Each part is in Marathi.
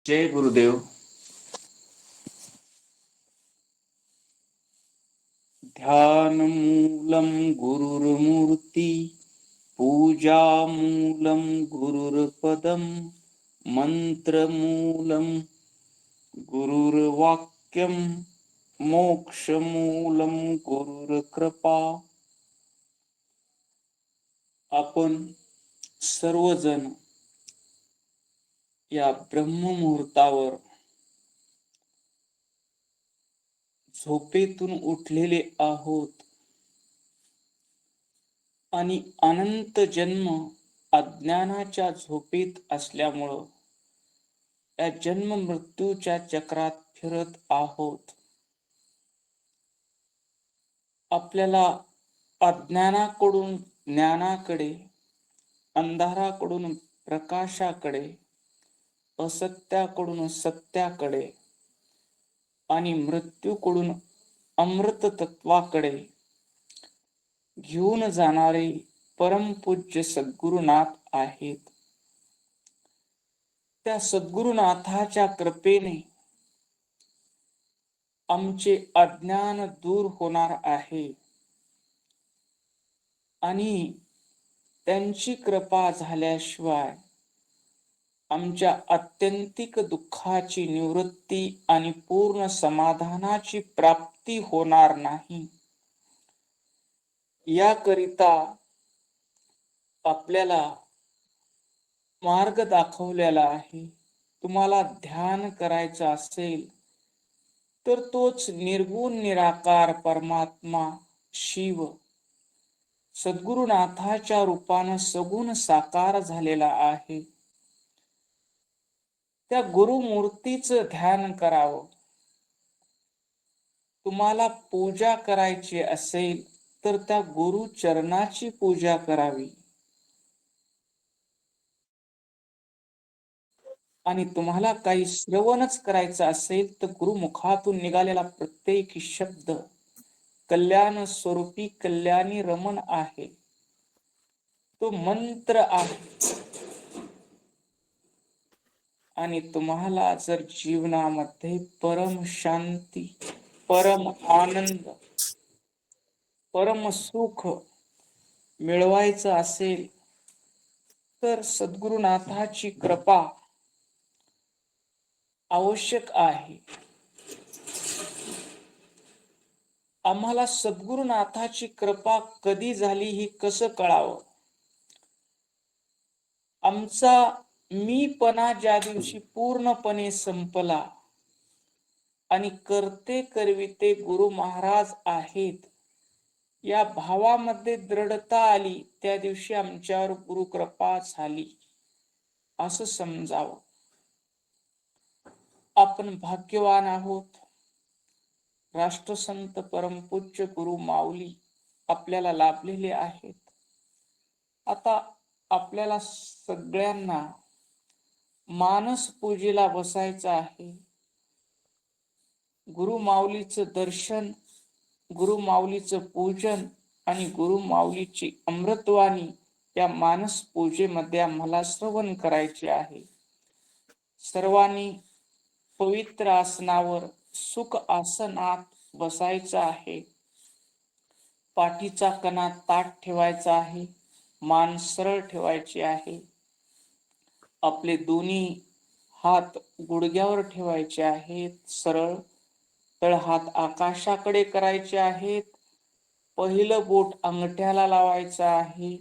जय गुरुदेव. ध्यानमूलं गुरुर्मूर्ती, पूजामूलं गुरुर्पदं, मंत्रमूलं गुरुर्वाक्यं, मोक्षमूलं गुरुर्कृपा. आपण सर्वजण या ब्रह्ममुहूर्तावर झोपेतून उठलेले आहोत आणि अनंत जन्म अज्ञानाच्या झोपेत असल्यामुळं या जन्म मृत्यूच्या चक्रात फिरत आहोत. आपल्याला अज्ञानाकडून ज्ञानाकडे, अंधाराकडून प्रकाशाकडे, असत्याकडून सत्याकडे आणि मृत्यूकडून अमृत तत्वाकडे घेऊन जाणारे परमपूज्य सद्गुरुनाथ आहेत. त्या सद्गुरुनाथाच्या कृपेने आमचे अज्ञान दूर होणार आहे आणि त्यांची कृपा झाल्याशिवाय आमच्या आत्यंतिक दुःखाची निवृत्ती आणि पूर्ण समाधानाची प्राप्ती होणार नाही. याकरिता आपल्याला मार्ग दाखवलेला आहे. तुम्हाला ध्यान करायचं असेल तर तोच निर्गुण निराकार परमात्मा शिव सद्गुरुनाथाच्या रूपानं सगुण साकार झालेला आहे. त्या गुरुमूर्तीचं ध्यान करावं. तुम्हाला पूजा करायची असेल तर त्या गुरुचरणाची पूजा करावी. आणि तुम्हाला काही श्रवणच करायचं असेल तर गुरुमुखातून निघालेला प्रत्येक शब्द कल्याण स्वरूपी कल्याणी रमण आहे. तो मंत्र आहे. आणि तुम्हाला जर जीवनामध्ये परम शांती, परम आनंद, परम सुख मिळवायचं असेल तर सद्गुरुनाथाची कृपा आवश्यक आहे. आम्हाला सद्गुरुनाथाची कृपा कधी झाली हे कसं कळावं? आमचा मीपणा ज्या दिवशी पूर्णपणे संपला आणि करते करविते गुरु महाराज आहेत या भावामध्ये दृढता आली, त्या दिवशी आमच्यावर गुरु कृपा झाली असं समजावं. आपण भाग्यवान आहोत. राष्ट्रसंत परमपूज्य गुरु माऊली आपल्याला लाभलेले आहेत. आता आपल्याला सगळ्यांना मानस पूजेला बसायचं आहे. गुरु माऊलीचं दर्शन, गुरु माऊलीचं पूजन आणि गुरु माऊलीची अमृतवाणी या मानस पूजेमध्ये आम्हाला श्रवण करायचे आहे. सर्वांनी पवित्र आसनावर सुख आसनात बसायचं आहे. पाठीचा कणा ताठ ठेवायचा आहे. मान सरळ ठेवायची आहे. आपले दोन्ही हात गुडघ्यावर ठेवायचे आहेत. सरळ तळहात आकाशाकडे करायचे आहेत. पहिलं बोट अंगठ्याला लावायचं आहे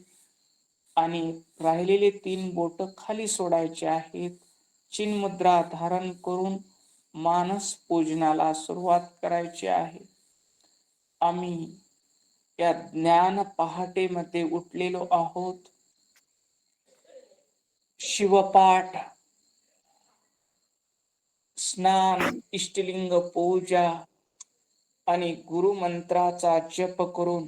आणि राहिलेले 3 बोट खाली सोडायचे आहेत. चिन्मुद्रा धारण करून मानस पूजनाला सुरुवात करायची आहे. आम्ही या ज्ञान पहाटेमध्ये उठलेलो आहोत. शिवपाठ, स्नान, इष्टलिंग पूजा आणि गुरुमंत्राचा जप करून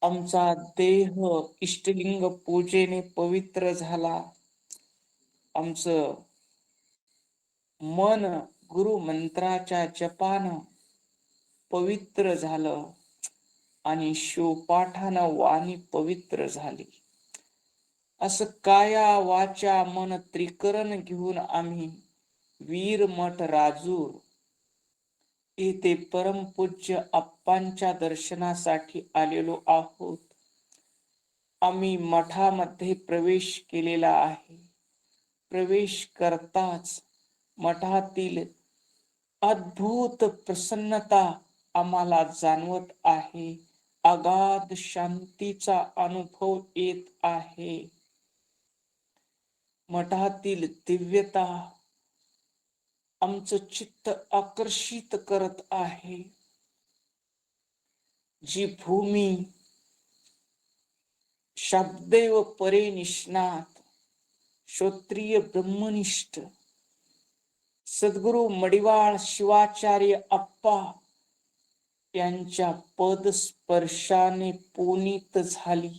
आमचा देह इष्टलिंग पूजेने पवित्र झाला. आमचं मन गुरुमंत्राच्या जपानं पवित्र झालं आणि शिवपाठानं वाणी पवित्र झाली. असं काया वाचा मन त्रिकरण घेऊन आम्ही वीरमठ राजूर येथे परमपूज्य अप्पांच्या दर्शनासाठी आलेलो आहोत. आम्ही मठामध्ये प्रवेश केलेला आहे. प्रवेश करताच मठातील अद्भुत प्रसन्नता आम्हाला जाणवत आहे. अगाध शांतीचा अनुभव येत आहे. मठातील दिव्यता आमचं चित्त आकर्षित करत आहे. जी भूमी शब्देव परे निष्णात श्रोत्रिय ब्रह्मनिष्ठ सद्गुरु मडिवाळ शिवाचार्य अप्पा यांच्या पदस्पर्शाने पुनीत झाली.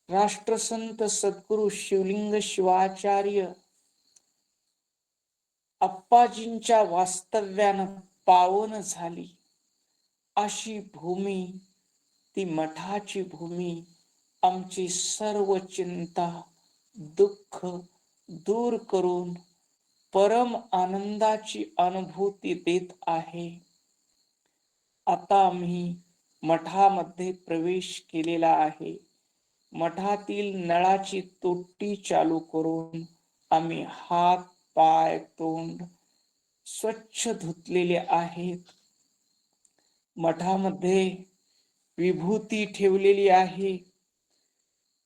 राष्ट्रसंत सद्गुरु शिवलिंग शिवाचार्य अप्पाजींच्या वास्तव्यानं पावन झाली. अशी भूमी, ती मठाची भूमी आमची सर्व चिंता दुःख दूर करून परम आनंदाची अनुभूती देत आहे. आता आम्ही मठामध्ये प्रवेश केलेला आहे. मठातील नळाची तोटी चालू करून आम्ही हात पाय तोंड स्वच्छ धुतलेले आहेत. मठामध्ये विभूती ठेवलेली आहे.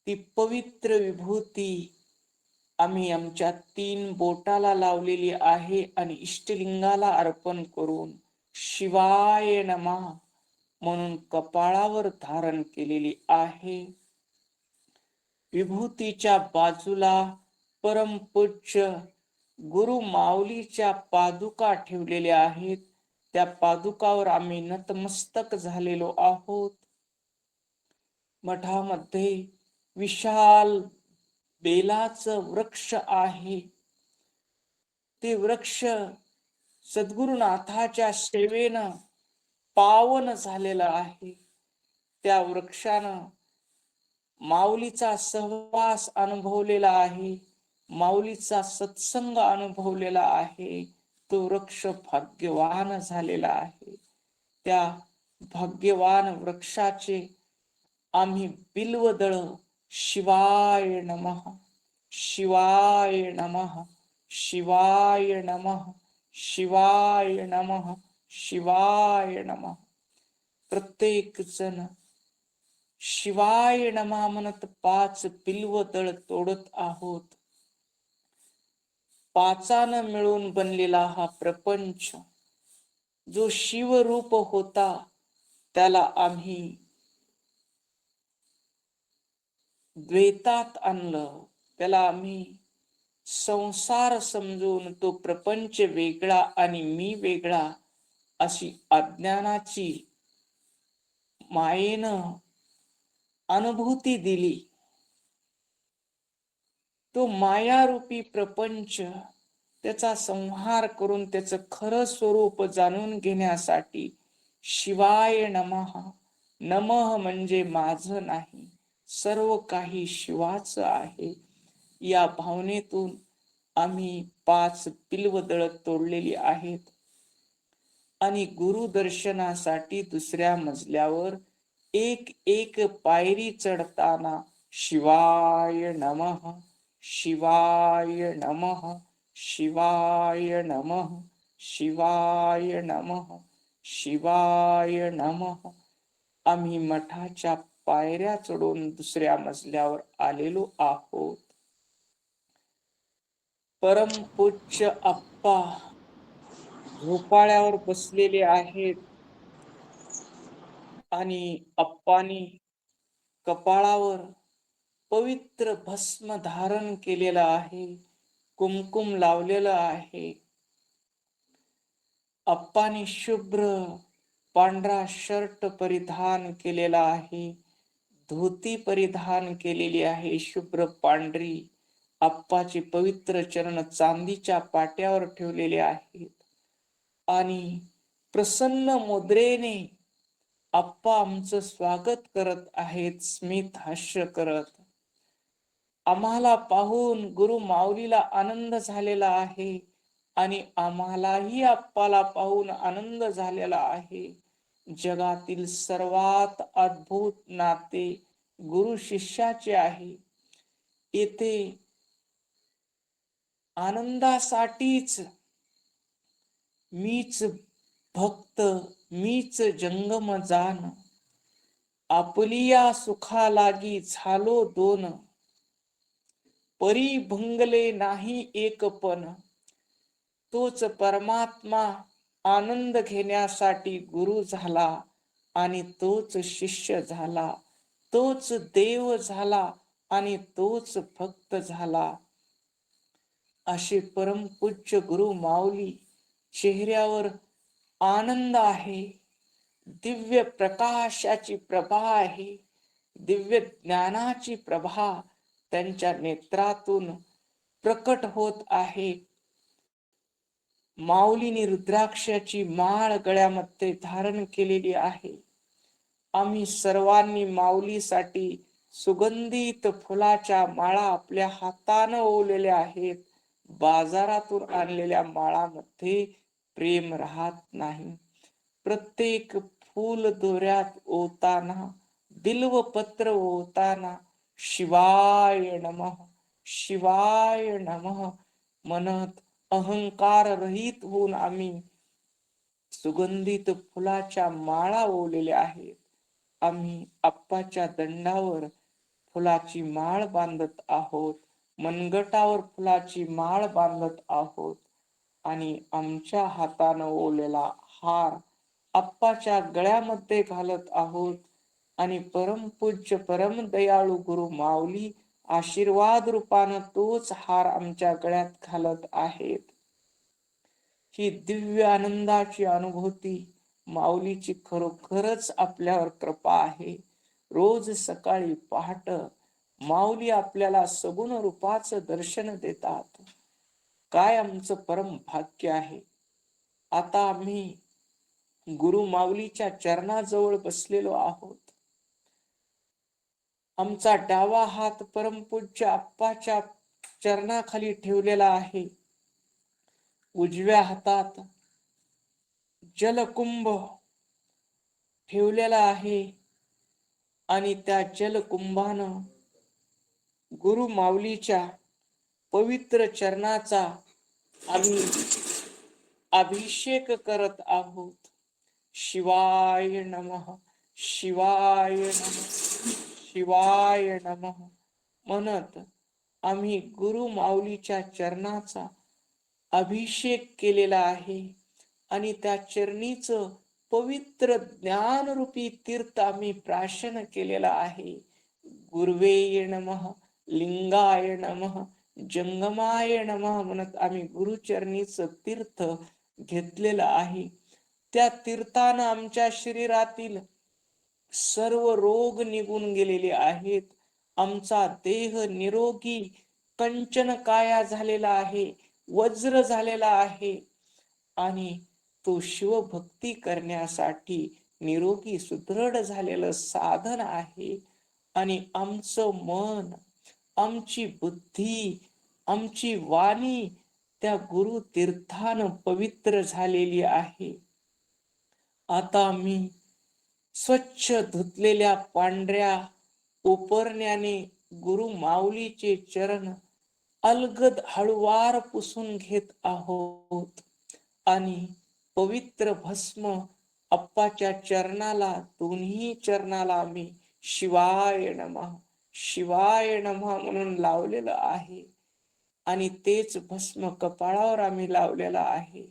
ती पवित्र विभूती आम्ही आमच्या 3 बोटाला लावलेली आहे आणि इष्टलिंगाला अर्पण करून शिवाय नमः म्हणून कपाळावर धारण केलेली आहे. विभूतीच्या बाजूला परमपूज्य गुरु माऊलीच्या पादुका ठेवलेल्या आहेत. त्या पादुकावर आम्ही नतमस्तक झालेलो आहोत. मठामध्ये विशाल बेलाचं वृक्ष आहे. ते वृक्ष सद्गुरुनाथाच्या सेवेनं पावन झालेलं आहे. त्या वृक्षानं माऊलीचा सहवास अनुभवलेला आहे. माऊलीचा सत्संग अनुभवलेला आहे. तो वृक्ष भाग्यवान झालेला आहे. त्या भाग्यवान वृक्षाचे आम्ही बिल्वदळ शिवाय नमः शिवाय नमः शिवाय नमः शिवाय नमः शिवाय नमः प्रत्येक जण शिवाय नमः म्हणत 5 बिल्वदळ तोडत आहोत. 5 मिळून बनलेला हा प्रपंच जो शिवरूप होता त्याला आम्ही द्वैतात आणलं. त्याला आम्ही संसार समजून तो प्रपंच वेगळा आणि मी वेगळा अशी अज्ञानाची मायेनं अनुभूती दिली. तो मायारूपी प्रपंच त्याचा संहार करून त्याचं खरं स्वरूप जाणून घेण्यासाठी शिवाय नमः, नमः म्हणजे माझं नाही, सर्व काही शिवाचं आहे, या भावनेतून आम्ही 5 बिल्वदळ तोडलेली आहेत. आणि गुरुदर्शनासाठी दुसऱ्या मजल्यावर एक एक पायरी चढताना शिवाय नमः शिवाय नमः शिवाय नमः शिवाय नमः शिवाय नमः आम्ही मठाच्या पायऱ्या चढून दुसऱ्या मजल्यावर आलेलो आहोत. परमपूज्य अप्पा झोपाळ्यावर बसलेले आहेत आणि अप्पानी कपाळावर पवित्र भस्म धारण केलेलं आहे, कुमकुम लावलेलं आहे. अप्पानी शुभ्र पांढरा शर्ट परिधान केलेला आहे, धोती परिधान केलेली आहे शुभ्र पांढरी. अप्पाचे पवित्र चरण चांदीच्या पाट्यावर ठेवलेले आहेत आणि प्रसन्न मुद्रेने अप्पा आमचं स्वागत करत आहेत, स्मित हास्य करत. आम्हाला पाहून गुरु माऊलीला आनंद झालेला आहे आणि आम्हालाही आप्पाला पाहून आनंद झालेला आहे. जगातील सर्वात अद्भुत नाते गुरु शिष्याचे आहे. येथे आनंदासाठीच मीच भक्त, मीच जंगम जान, आपलिया सुखा लागी झालो दोन, परी भंगले नाही एकपण, तोच परमात्मा आनंद घेण्यासाठी गुरु झाला आणि तोच शिष्य झाला, तोच देव झाला आणि तोच भक्त झाला. असे परमपूज्य गुरु माऊली चेहऱ्यावर आनंद आहे, दिव्य प्रकाशाची प्रभा आहे, दिव्य ज्ञानाची प्रभा त्यांच्या नेत्रातून प्रकट होत आहे. माऊलीने रुद्राक्षाची माळ गळ्यामध्ये धारण केलेली आहे. आम्ही सर्वांनी माऊलीसाठी सुगंधित फुलाच्या माळा आपल्या हातानं ओवलेल्या आहेत. बाजारातून आणलेल्या माळामध्ये प्रेम राहत नाही. प्रत्येक फूल दोऱ्यात ओताना, बिल्वपत्र ओताना शिवाय नमः, शिवाय नमः म्हणत अहंकार रहित होऊन आम्ही सुगंधित फुलाच्या माळा ओवलेल्या आहेत. आम्ही अप्पाच्या दंडावर फुलाची माळ बांधत आहोत, मनगटावर फुलाची माळ बांधत आहोत आणि आमच्या हातानं ओवलेला हार अप्पाच्या गळ्यामध्ये घालत आहोत आणि परमपूज्य परम दयाळू गुरु माऊली आशीर्वाद रूपानं तोच हार आमच्या गळ्यात घालत आहेत. ही दिव्य आनंदाची अनुभूती माऊलीची खरोखरच आपल्यावर कृपा आहे. रोज सकाळी पहाट माऊली आपल्याला सगुण रूपाचं दर्शन देतात. काय आमचं परम भाग्य आहे. आता आम्ही गुरु माऊलीच्या चरणाजवळ बसलेलो आहोत. आमचा डावा हात परमपूज्य अप्पाच्या चरणाखाली ठेवलेला आहे. उजव्या हातात जलकुंभ ठेवलेला आहे आणि त्या जलकुंभानं गुरु माऊलीच्या पवित्र चरणाचा आम्ही अभिषेक करत आहोत. शिवाय नमः, शिवाय नमः, शिवाय नमः म्हणत आम्ही गुरु माऊलीच्या चरणाचा अभिषेक केलेला आहे आणि त्या चरणीचं पवित्र ज्ञानरूपी तीर्थ आम्ही प्राशन केलेला आहे. गुरुवे नमः, लिंगाय नमः, जंगमाय नमः म्हणत आम्ही गुरुचरणीचं तीर्थ घेतलेलं आहे. त्या तीर्थानं आमच्या शरीरातील सर्व रोग निघून गेलेले आहेत. आमचा देह निरोगी कंचन काया झालेला आहे, वज्र झालेला आहे आणि तो शिवभक्ती करण्यासाठी निरोगी सुदृढ झालेलं साधन आहे. आणि आमचं मन, आमची बुद्धी, आमची वाणी त्या गुरु तीर्थानं पवित्र झालेली आहे. आता आम्ही स्वच्छ धुतलेल्या पांढऱ्या उपरण्याने गुरु माऊलीचे चरण अलगद हळुवार पुसून घेत आहोत आणि पवित्र भस्म अप्पाच्या चरणाला, दोन्ही चरणाला आम्ही शिवाय नमः, शिवाय नमः म्हणून लावलेलं आहे आणि तेच भस्म कपाळावर आम्ही लावलेलं आहे.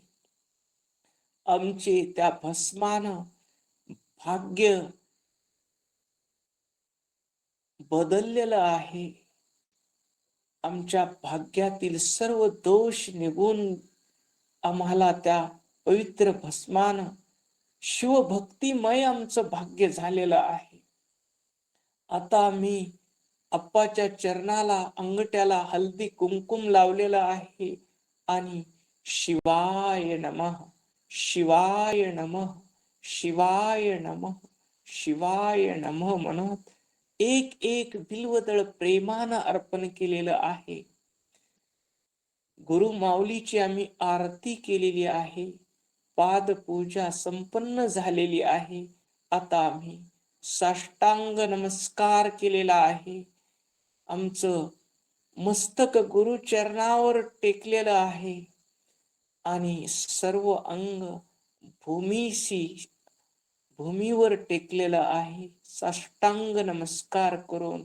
आमचे त्या भस्मानं भाग्य बदललेलं आहे. आमच्या भाग्यातील सर्व दोष निघून आम्हाला त्या पवित्र भस्मानं शिवभक्तिमय आमचं भाग्य झालेलं आहे. आता आम्ही अप्पाच्या चरणाला, अंगठ्याला हळदी कुंकुम लावलेलं आहे आणि शिवाय नमः, शिवाय नमः, शिवाय नमः, शिवाय नमः म्हणत एक एक बिल्वदळ प्रेमानं अर्पण केलेलं आहे. गुरु माऊलीची आम्ही आरती केलेली आहे. पादपूजा संपन्न झालेली आहे. आता आम्ही साष्टांग नमस्कार केलेला आहे. आमचं मस्तक गुरु चरणावर टेकलेलं आहे आणि सर्व अंग भूमीवर टेकलेलं आहे. साष्टांग नमस्कार करून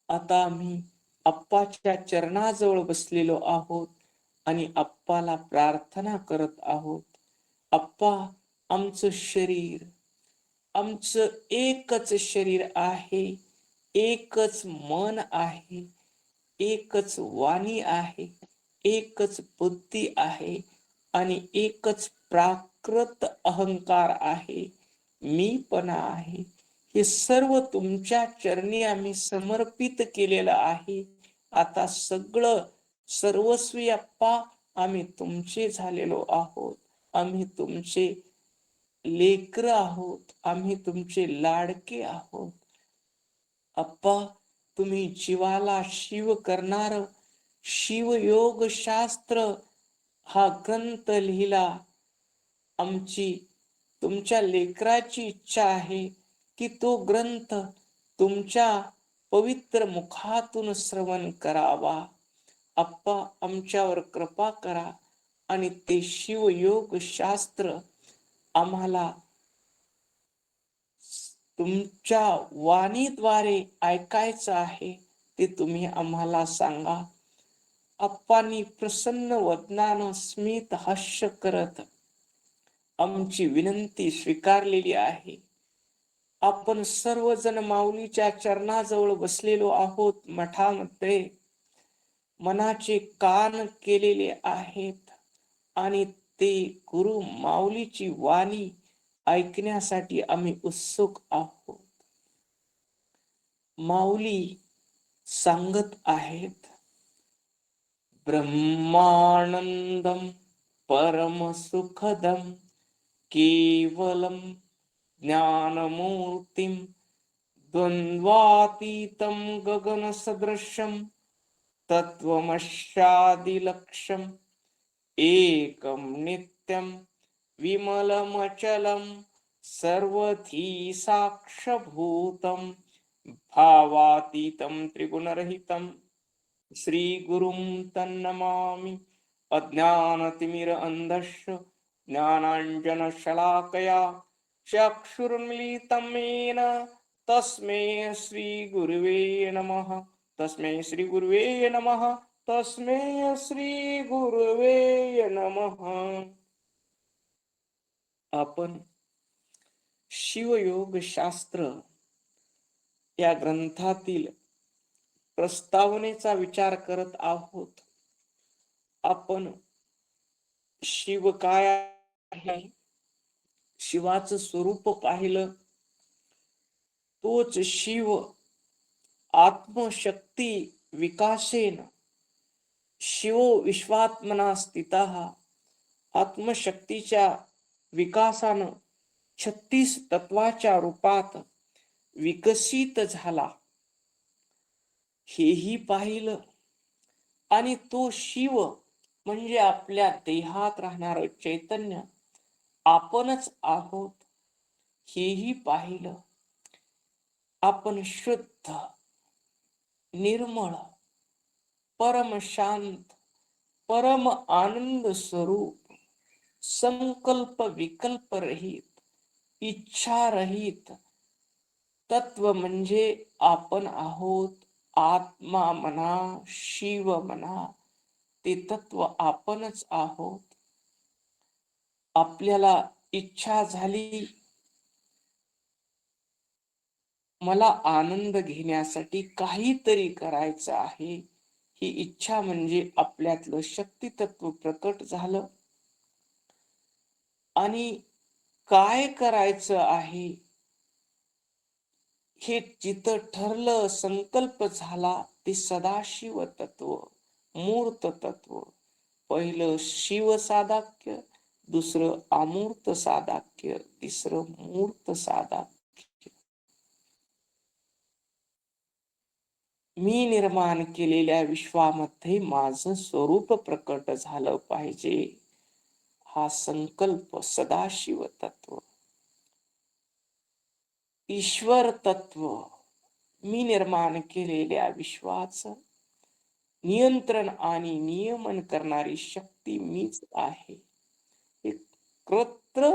आता आम्ही अप्पाच्या चरणाजवळ बसलेलो आहोत आणि अप्पाला प्रार्थना करत आहोत. अप्पा, आमचं शरीर, आमचं एकच शरीर आहे, एकच मन आहे, एकच वाणी आहे, एकच बुद्धी आहे आणि एकच प्राकृत अहंकार आहे, मीपणा आहे. हे सर्व तुमच्या चरणी आम्ही समर्पित केलेलं आहे. आता सगळं सर्वस्वी अप्पा आम्ही तुमचे झालेलो आहोत. आम्ही तुमचे लेकर आहोत. आम्ही तुमचे लाडके आहोत. अप्पा, तुम्ही जीवाला शिव करणार शिवयोग शास्त्र हा ग्रंथ लिहिला. आमची तुमच्या लेकराची इच्छा आहे की तो ग्रंथ तुमच्या पवित्र मुखातून श्रवण करावा. अप्पा, आमच्यावर कृपा करा आणि ते शिवयोग शास्त्र आम्हाला तुमच्या वाणीद्वारे ऐकायचं आहे. ते तुम्ही आम्हाला सांगा. अप्पांनी प्रसन्न वदनानं स्मित हास्य करत आमची विनंती स्वीकारलेली आहे. आपण सर्वजण माऊलीच्या चरणाजवळ बसलेलो आहोत. मठामध्ये मनाचे कान केलेले आहेत आणि ते गुरु माऊलीची वाणी ऐकण्यासाठी आम्ही उत्सुक आहोत. माऊली सांगत आहेत, ब्रह्मानंदम परम सुखदम केवलम ज्ञानमूर्तिम द्वंद्वातीतं गगन सदृशम तत्वमस्यादिलक्ष्यम एकम नित्यम विमलमचलम सर्वधी साक्षभूतम भावातीतं त्रिगुणरहितं श्री गुरुं तन्नमामि. अज्ञानतिमिरन्धस्य ज्ञानाञ्जनशलाकया चक्षुरुन्मीलितं येन तस्मै श्री गुरुवे नमः. तस्मै श्री गुरुवे नमः. तस्मै श्री गुरुवे नमः. आपण शिवयोग शास्त्र या ग्रंथातील प्रस्तावनेचा विचार करत आहोत. आपण शिव काय आहे, शिवाचं स्वरूप पाहिलं. तोच शिव आत्मशक्ती विकासेन शिवो विश्वात्मना स्थितः आत्मशक्तीच्या विकासानं 36 तत्वाच्या रूपात विकसित झाला, हेही पाहिलं. आणि तो शिव म्हणजे आपल्या देहात राहणार चैतन्य आपणच आहोत, हेही पाहिलं. आपण शुद्ध, निर्मळ, परम शांत, परम आनंद स्वरूप, संकल्प विकल्प रहित, इच्छा रहित तत्व म्हणजे आपण आहोत. आत्मा म्हणा, शिव म्हणा, ते तत्व आपणच आहोत. आपल्याला इच्छा झाली, मला आनंद घेण्यासाठी काहीतरी करायचं आहे, ही इच्छा म्हणजे आपल्यातलं शक्ती तत्व प्रकट झालं. आणि काय करायचं आहे हे जिथं ठरलं, संकल्प झाला, ते सदाशिव तत्व, मूर्त तत्व. पहिलं शिव साधाक्य, दुसरं अमूर्त साधाक्य, तिसरं मूर्त साधाक्य. मी निर्माण केलेल्या विश्वामध्ये माझं स्वरूप प्रकट झालं पाहिजे, हा संकल्प सदाशिव तत्व, ईश्वर तत्व, मी निर्माण केलेल्या विश्वाचं नियंत्रण आणि नियमन करणारी शक्ती मीच आहे, हे कृत्र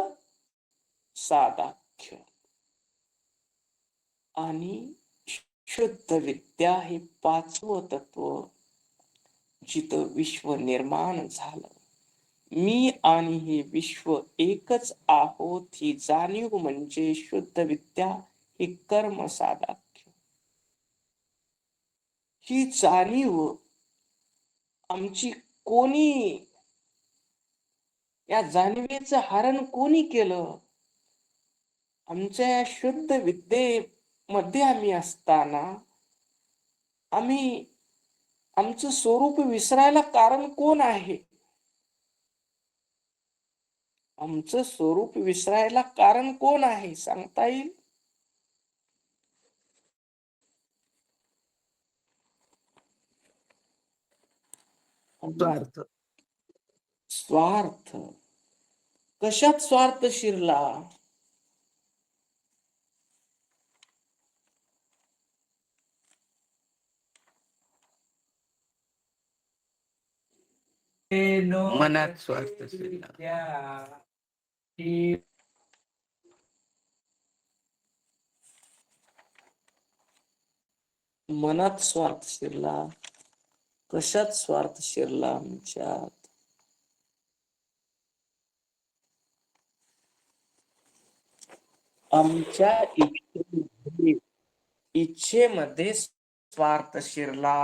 सादाख्य आणि शुद्ध विद्या हे पाचवं तत्व, जिथं विश्व निर्माण झालं. मी आणि हे विश्व एकच आहोत ही जाणीव म्हणजे शुद्ध विद्या, हे कर्म सादाख्य. ही जाणीव आमची कोणी, या जाणीवेचं हरण कोणी केलं? आमच्या शुद्ध विद्येमध्ये आम्ही असताना आम्ही आमचं स्वरूप विसरायला कारण कोण आहे? आमचं स्वरूप विसरायला कारण कोण आहे सांगता येईल? स्वार्थ. स्वार्थ. कशात स्वार्थ शिरला? मनात स्वार्थ शिरला. मनात स्वार्थ शिरला. कशात स्वार्थ शिरला आमच्यात? आमच्या इच्छेमध्ये स्वार्थ शिरला.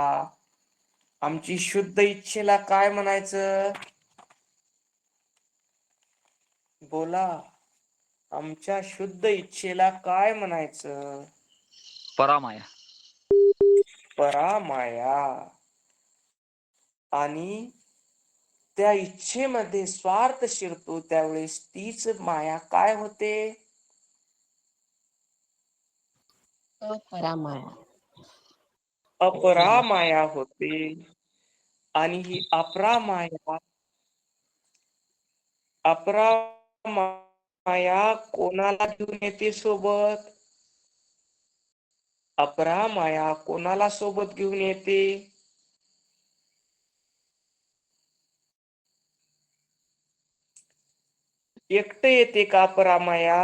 आमची शुद्ध इच्छेला काय म्हणायचं? बोला. आमच्या शुद्ध इच्छेला काय म्हणायचं? परामाया. परामाया. आणि त्या इच्छेमध्ये स्वार्थ शिरतो त्यावेळेस तीच माया काय होते? अपरामाया. अपरामाया होते. आणि ही अपरामाया कोणाला घेऊन येते सोबत? अपरामाया कोणाला सोबत घेऊन येते? एकटं येते का अपरामाया?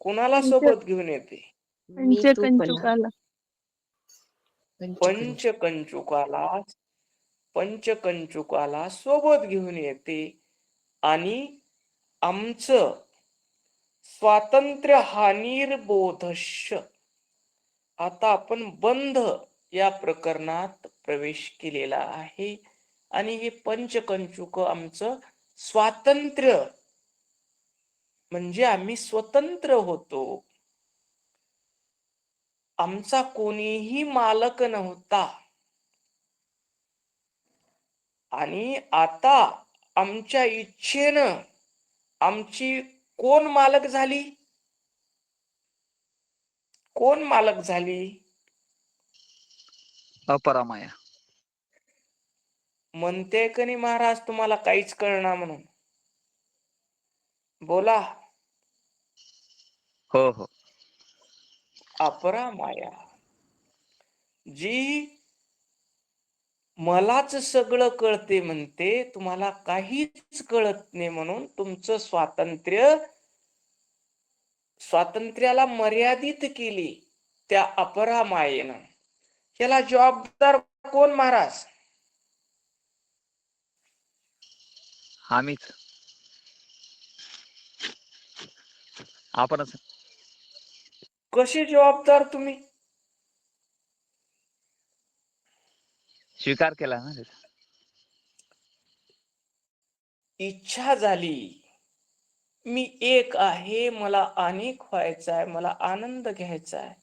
कोणाला सोबत घेऊन येते? पंचकंचुकाला. पंचकंचुकाला सोबत घेऊन येते. आणि आमचं स्वातंत्र्य हानिर्बोधश्य. आता आपण बंध या प्रकरणात प्रवेश केलेला आहे आणि हे पंचकंचुक आमचं स्वातंत्र्य म्हणजे आम्ही स्वतंत्र होतो. आमचा कोणीही मालक नव्हता. आणि आता आमच्या इच्छेनं आमची कोण मालक झाली? कोण मालक झाली? अपरामाया. म्हणते का नाही महाराज तुम्हाला काहीच कळणार म्हणून? बोला. हो हो. अपरामाया जी मलाच सगळं कळते म्हणते, तुम्हाला काहीच कळत नाही म्हणून तुमचं स्वातंत्र्याला मर्यादित केली त्या अपरामायेनं. याला जबाबदार कोण महाराज? आम्हीच. आपणच. कसे जबाबदार तुम्ही? स्वीकार केला ना त्याचा. इच्छा झाली मी एक आहे, मला अनेक व्हायचं आहे, मला आनंद घ्यायचा आहे.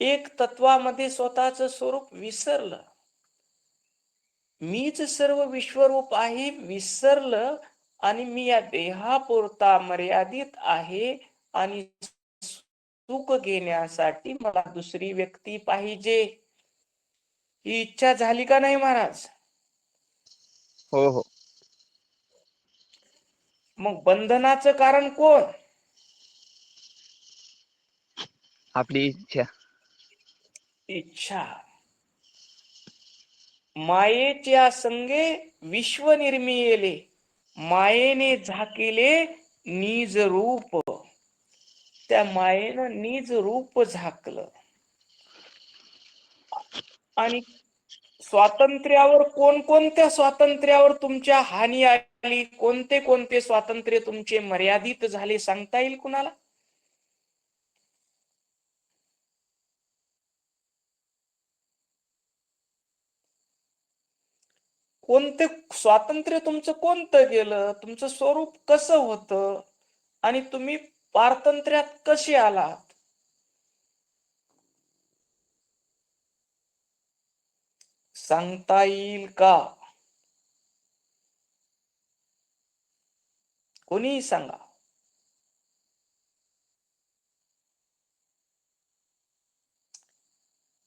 एक तत्वामध्ये स्वतःच स्वरूप विसरलं. मीच सर्व विश्वरूप आहे विसरलं आणि मी या देहापुरता मर्यादित आहे आणि सुख घेण्यासाठी मला दुसरी व्यक्ती पाहिजे, ही इच्छा झाली का नाही महाराज? हो हो. मग बंधनाचं कारण कोण? आपली इच्छा. इच्छा. मायेच्या संगे विश्व निर्मिले, मायेने झाकिले निज रूप. त्या मायेनं निज रूप झाकलं. आणि स्वातंत्र्यावर कोणकोणत्या स्वातंत्र्यावर तुमच्या हानी आली, कोणते कोणते स्वातंत्र्य तुमचे मर्यादित झाले सांगता येईल कुणाला? कोणते स्वातंत्र्य तुमचं कोणतं गेलं? तुमचं स्वरूप कसं होतं आणि तुम्ही पारतंत्र्यात कसे आलात? सांगता येईल का? कोणीही सांगा.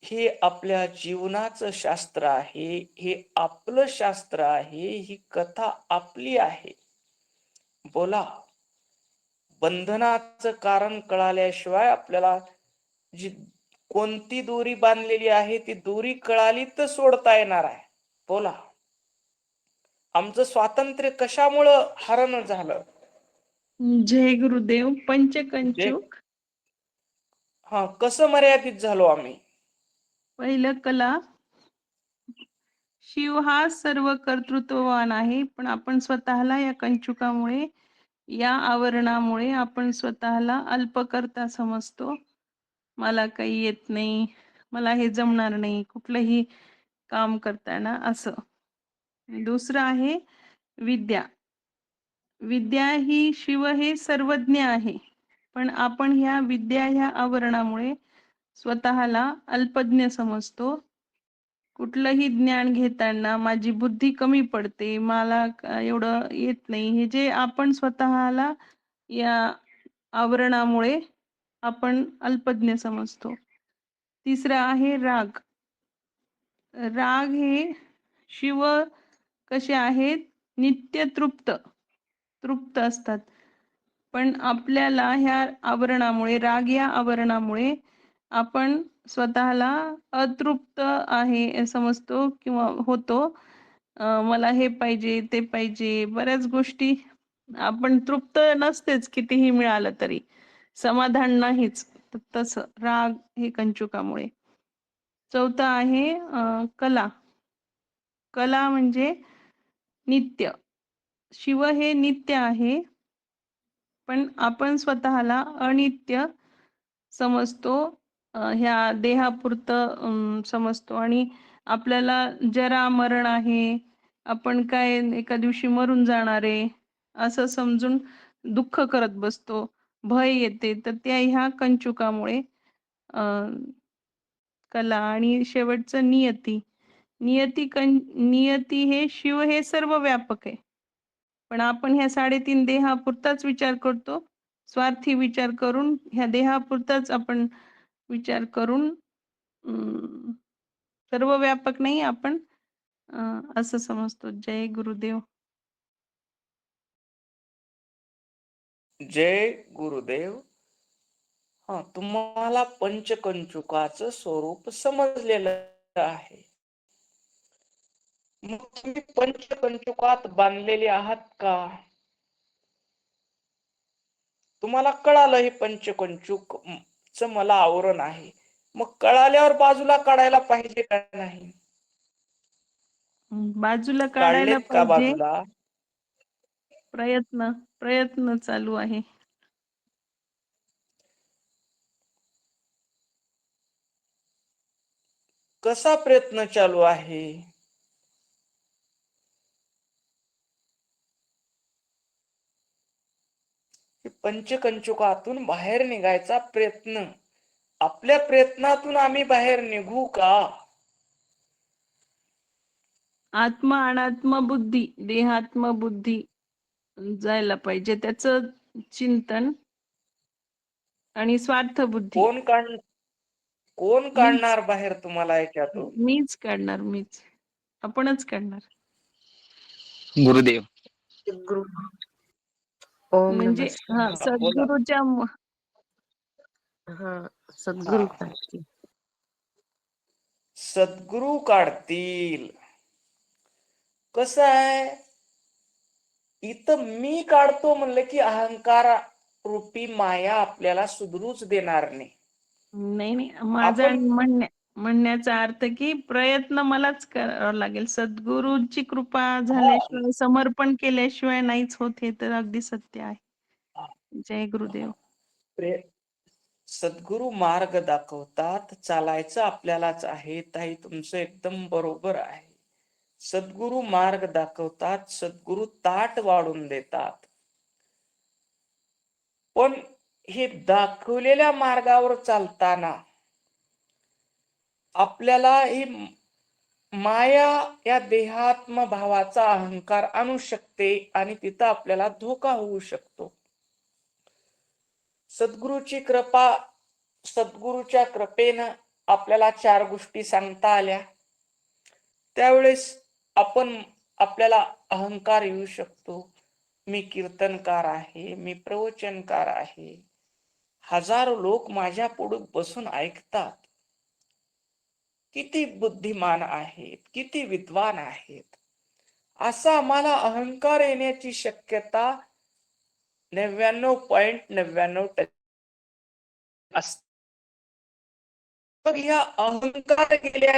हे आपल्या जीवनाचं शास्त्र आहे, हे आपलं शास्त्र आहे, ही कथा आपली आहे. बोला. बंधनाचं कारण कळाल्याशिवाय आपल्याला जी कोणती दोरी बांधलेली आहे ती दोरी कळाली तर सोडता येणार आहे. बोला. आमचं स्वातंत्र्य कशामुळं हरण झालं? जय गुरुदेव. जे पंचकंचुक. कसं मर्यादित झालो आम्ही? पहिलं कला. शिव हा सर्व कर्तृत्ववान आहे, पण आपण स्वतःला या कंचुकामुळे, या आवरणामुळे आपण स्वतःला अल्पकर्ता समजतो. मला काही येत नाही, मला हे जमणार नाही कुठलंही काम करताना असं. दुसरं आहे विद्या. विद्या ही शिव हे सर्वज्ञ आहे, पण आपण ह्या विद्या ह्या आवरणामुळे स्वतःला अल्पज्ञ समजतो. कुठलंही ज्ञान घेताना माझी बुद्धी कमी पडते, मला एवढं येत नाही, हे जे आपण स्वतःला या आवरणामुळे आपण अल्पज्ञ समजतो. तिसरं आहे राग. राग हे शिव कसे आहेत? नित्य तृप्त असतात, पण आपल्याला ह्या आवरणामुळे, राग या आवरणामुळे आपण स्वतःला अतृप्त आहे समजतो किंवा होतो. मला हे पाहिजे, ते पाहिजे, बऱ्याच गोष्टी आपण तृप्त नसतेच, कितीही मिळालं तरी समाधान नाहीच. तसं राग हे कंचुकामुळे. चौथा आहे कला. कला म्हणजे नित्य. शिव हे नित्य आहे, पण आपण स्वतःला अनित्य समजतो, ह्या देहापुरतं समजतो. आणि आपल्याला जरा मरण आहे, आपण काय एका दिवशी मरून जाणार आहे असं समजून दुःख करत बसतो, भय येते. तर त्या ह्या कंचुकामुळे कला. आणि शेवटचं नियती. नियती हे शिव हे सर्व व्यापक आहे, पण आपण ह्या 3.5 देहापुरताच विचार करतो. स्वार्थी विचार करून, ह्या देहापुरताच आपण विचार करून सर्व व्यापक नाही आपण असं समजतो. जय गुरुदेव. जय गुरुदेव. तुम्हाला पंचकंचुकाचं स्वरूप समजलेलं आहे. मग तुम्ही पंचकंचुकात बांधलेले आहात का? तुम्हाला कळालं हे पंचकंचुक च मला आवरण आहे, मग कळाल्यावर बाजूला काढायला पाहिजे का नाही? बाजूला काढायला काढलेत का पाहिजे. बाजूला? प्रयत्न चालू आहे. कसा प्रयत्न चालू आहे? पंचकंचुकातून बाहेर निघायचा प्रयत्न. आपल्या प्रयत्नातून आम्ही बाहेर निघू का? आत्मा अनात्म बुद्धी, देहात्म बुद्धी जायला पाहिजे, त्याचं चिंतन. आणि स्वार्थ बुद्धी. कोण मीच काढणार बाहेर तुम्हाला याच्यातून? मीच काढणार, मीच. आपणच काढणार. गुरुदेव. सद्गुरु. ओम म्हणजे नमः शिवाय. हा बोला. हा, सद्गुरु हा काढतील. सद्गुरु काढतील. कसं आहे, इथं मी काढतो म्हणलं की अहंकार रूपी माया आपल्याला सुधरूच देणार नाही. नाही नाही, माझा आपण म्हणण्याचा अर्थ की प्रयत्न मलाच करावा लागेल. सद्गुरूंची कृपा हा झाल्याशिवाय, समर्पण केल्याशिवाय नाहीच होत, हे तर अगदी सत्य आहे. जय गुरुदेव. सद्गुरु मार्ग दाखवतात, चालायचं आपल्यालाच आहे. ताई तुमचं एकदम बरोबर आहे. सद्गुरु मार्ग दाखवतात, सद्गुरु ताट वाढून देतात. पण हे दाखवलेल्या मार्गावर चालताना आपल्याला ही माया या देहात्म भावाचा अहंकार आणू शकते आणि तिथं आपल्याला धोका होऊ शकतो. सद्गुरूची कृपा, सद्गुरूच्या कृपेनं आपल्याला 4 गोष्टी सांगता आल्या. त्यावेळेस आपल्याला अहंकार येऊ शकतो. मी कीर्तनकार आहे, मी प्रवचनकार आहे, हजारो लोक माझ्या पुढे बसून ऐकतात, किती बुद्धिमान आहेत, किती विद्वान आहेत, असा आम्हाला अहंकार येण्याची शक्यता 99.99% असते. मग ह्या अहंकार गेल्या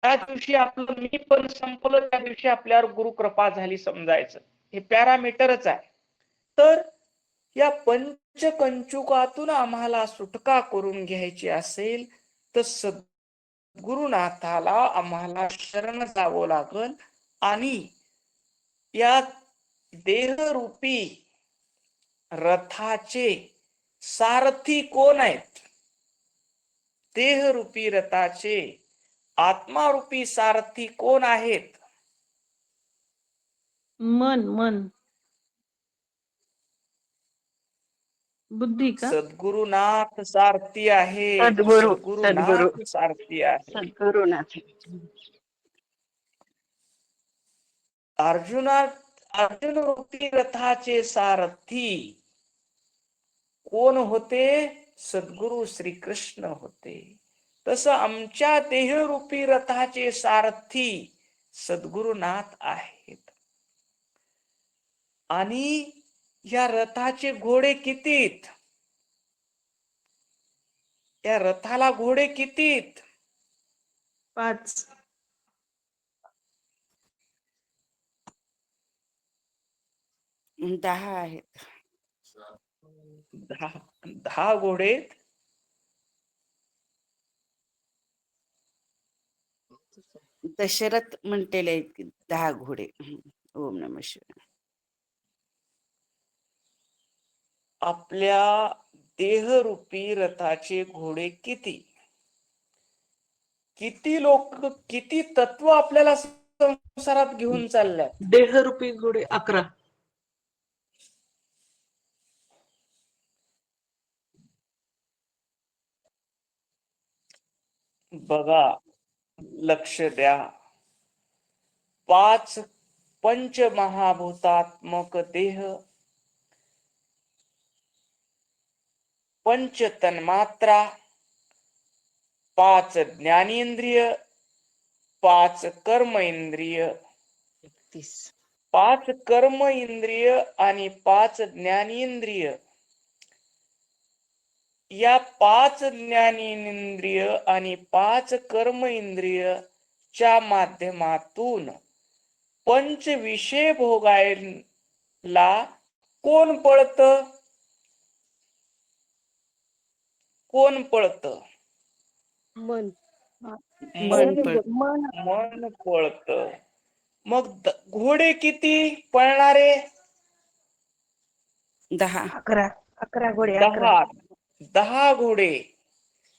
त्या दिवशी आपलं मी पण संपलं, त्या दिवशी आपल्यावर गुरु कृपा झाली समजायचं. हे पॅरामीटरच आहे. तर या पंचकंचुकातून आम्हाला सुटका करून घ्यायची असेल तर सद्गुरुनाथाला आम्हाला शरण जावं लागल. आणि या देहरूपी रथाचे सारथी कोण आहेत? देहरूपी रथाचे आत्मारूपी सारथी कोण आहेत? मन बुद्धी का? सद्गुरुनाथ सारथी आहे. सद्गुरु. सद्गुरुनाथ सारथी आहे. सद्गुरुनाथ. अर्जुन रूपी रथाचे सारथी कोण होते? सद्गुरु श्रीकृष्ण होते. तसं आमच्या देहरूपी रथाचे सारथी सद्गुरुनाथ आहेत. आणि या रथाचे घोडे कितीत? या रथाला घोडे कितीत? 5. 10 आहेत. 10 घोडे. दशरथ म्हणतेले आहेत की 10 घोडे. ओम नमः शिवाय. आपल्या देहरूपी रथाचे घोडे किती? किती लोक, किती तत्व आपल्याला संसारात घेऊन चालल्यात? देहरूपी घोडे 11. बघा, लक्ष द्या. 5 पंचमहाभूतात्मक देह, 5 तन्मात्रा, 5 ज्ञानेंद्रिय, 5 कर्म इंद्रिय, 5 कर्म इंद्रिय आणि 5 ज्ञानेंद्रिय. या 5 ज्ञानेंद्रिय आणि 5 कर्म इंद्रिय च्या माध्यमातून पंच विषय भोगायला कोण पळत? कोण पळत? मन. मन पळत. मग घोडे किती पळणारे? 10. 11 घोडे. 10 घोडे.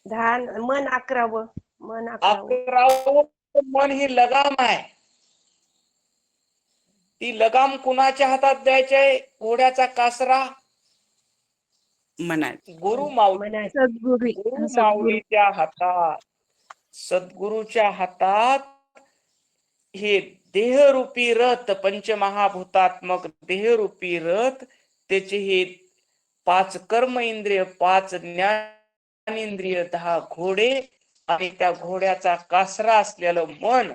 10 मन 11. मन 11. 11 मन ही लगाम आहे. ती लगाम कुणाच्या हातात द्यायची आहे? घोड्याचा कासरा मनात गुरु माऊली, मनात गुरु सद्गुरू माऊलीच्या हातात, सद्गुरूच्या हातात हे देहरूपी रथ, पंचमहाभूतात्मक देहरूपी रथ, त्याचे हे 5 कर्म इंद्रिय, 5 ज्ञानेंद्रिय, 10 घोडे आणि त्या घोड्याचा कासरा असलेलं मन,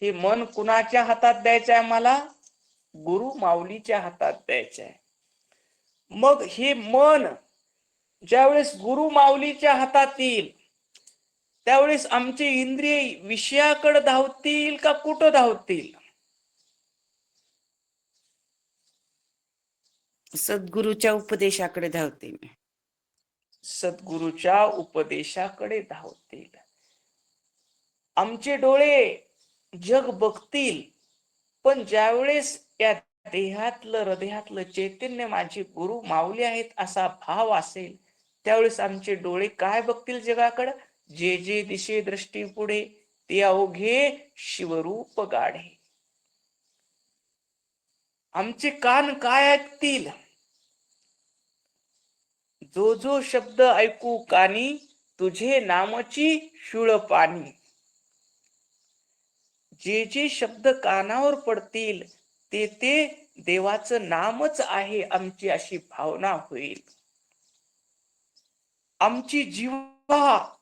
हे मन कुणाच्या हातात द्यायचं आहे मला? गुरु माऊलीच्या हातात द्यायचं आहे. मग हे मन ज्यावेळेस गुरु माऊलीच्या हातात येईल त्यावेळेस आमचे इंद्रिय विषयाकडे धावतील का कुठं धावतील? सद्गुरूच्या उपदेशाकडे धावते मी. सद्गुरूच्या उपदेशाकडे धावतील. आमचे डोळे जग बघतील, पण ज्यावेळेस या देहातलं हृदयातलं चैतन्य माझे गुरु माऊली आहेत असा भाव असेल, त्यावेळेस आमचे डोळे काय बघतील जगाकडे? जे जे दिशे दृष्टी पुढे ते अवघे शिवरूप गाढे. आमचे कान काय ऐकतील? जो जो शब्द ऐकू कानी तुझे नामची शूळ पाणी. जे जे शब्द कानावर पडतील ते ते देवाचं नामच आहे, आमची अशी भावना होईल. आमची जिव्हा,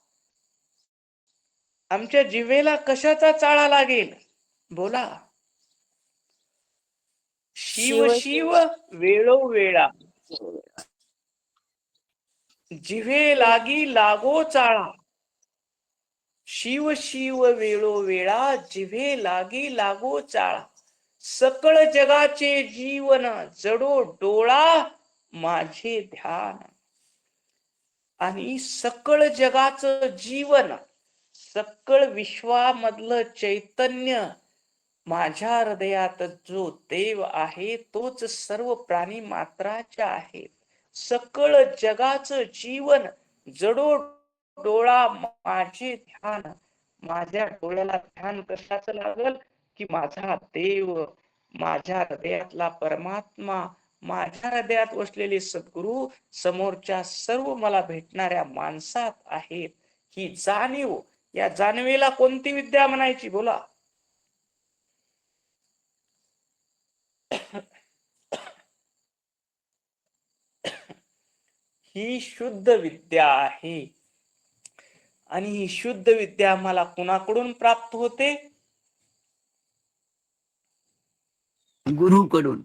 आमच्या जिव्हेला कशाचा चाळा लागेल? बोला. शिव शिव वेळोवेळा, जिव्हे लागी लागो चाळा. शिव शिव वेळोवेळा, जिव्हे लागी लागो चाळा. सकळ जगाचे जीवन जडो डोळा माझे ध्यान. आणि सकळ जगाचं जीवन, सकळ विश्वामधलं चैतन्य माझ्या हृदयात जो देव आहे तोच सर्व प्राणी मात्राच्या आहे. सकळ जगाचं जीवन जडो डोळा माझे ध्यान. माझ्या डोळ्याला ध्यान कशाचं लागल? की माझा देव, माझ्या हृदयातला परमात्मा, माझ्या हृदयात वसलेले सद्गुरु समोरच्या सर्व मला भेटणाऱ्या माणसात आहेत, ही जाणीव. या जाणीवेला कोणती विद्या म्हणायची? बोला. ही शुद्ध विद्या आहे. आणि ही शुद्ध विद्या मला कुणाकडून प्राप्त होते? गुरुकडून.